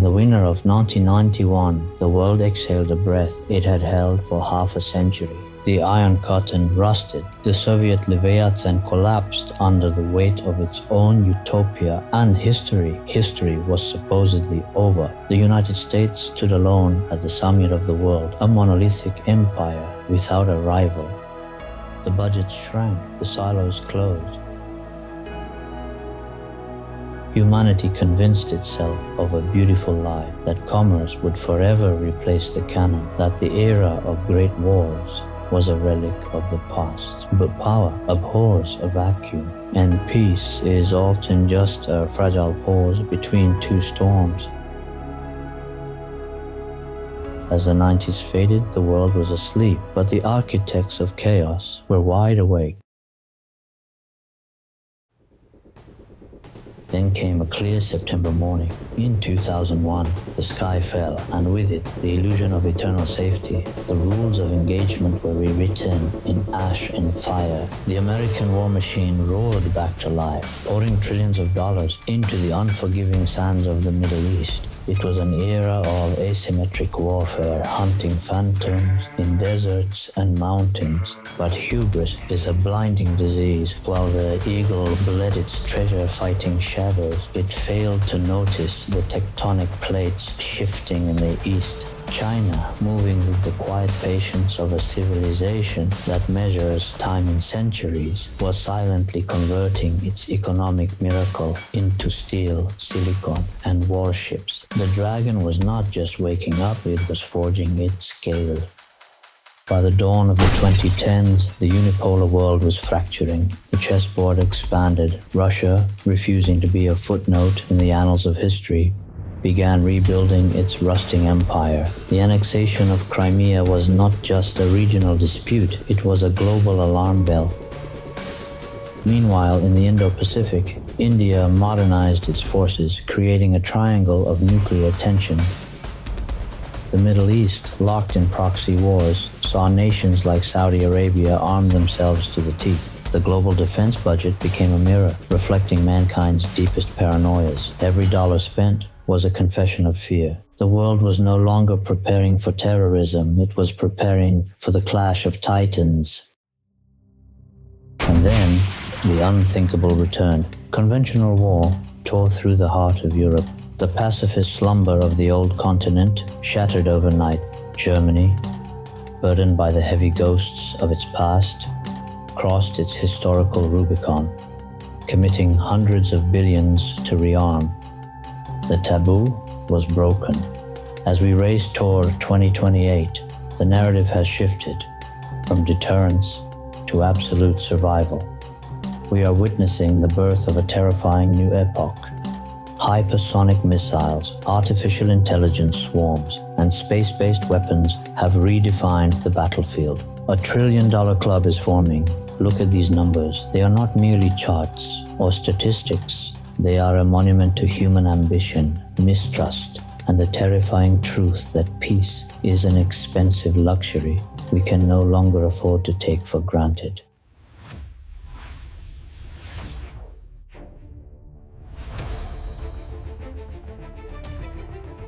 the winter of 1991, the world exhaled a breath it had held for half a century. The Iron Curtain rusted, the Soviet Leviathan collapsed under the weight of its own utopia, and history was supposedly over. The United States stood alone at the summit of the world, a monolithic empire without a rival. The budgets shrank, the silos closed. Humanity convinced itself of a beautiful lie, that commerce would forever replace the cannon, that the era of great wars was a relic of the past. But power abhors a vacuum, and peace is often just a fragile pause between two storms. As the 90s faded, the world was asleep, but the architects of chaos were wide awake. Then came a clear September morning. In 2001, the sky fell, and with it, the illusion of eternal safety. The rules of engagement were rewritten in ash and fire. The American war machine roared back to life, pouring trillions of dollars into the unforgiving sands of the Middle East. It was an era of asymmetric warfare, hunting phantoms in deserts and mountains. But hubris is a blinding disease. While the eagle bled its treasure fighting shadows, it failed to notice the tectonic plates shifting in the east. China, moving with the quiet patience of a civilization that measures time in centuries, was silently converting its economic miracle into steel, silicon, and warships. The dragon was not just waking up, it was forging its scale. By the dawn of the 2010s, the unipolar world was fracturing. The chessboard expanded. Russia, refusing to be a footnote in the annals of history, began rebuilding its rusting empire. The annexation of Crimea was not just a regional dispute, it was a global alarm bell. Meanwhile, in the Indo-Pacific, India modernized its forces, creating a triangle of nuclear tension. The Middle East, locked in proxy wars, saw nations like Saudi Arabia arm themselves to the teeth. The global defense budget became a mirror, reflecting mankind's deepest paranoias. Every dollar spent was a confession of fear. The world was no longer preparing for terrorism, it was preparing for the clash of titans. And then, the unthinkable returned. Conventional war tore through the heart of Europe. The pacifist slumber of the old continent shattered overnight. Germany, burdened by the heavy ghosts of its past, crossed its historical Rubicon, committing hundreds of billions to rearm. The taboo was broken. As we race toward 2028, the narrative has shifted from deterrence to absolute survival. We are witnessing the birth of a terrifying new epoch. Hypersonic missiles, artificial intelligence swarms, and space-based weapons have redefined the battlefield. A $1 trillion club is forming. Look at these numbers. They are not merely charts or statistics. They are a monument to human ambition, mistrust, and the terrifying truth that peace is an expensive luxury we can no longer afford to take for granted.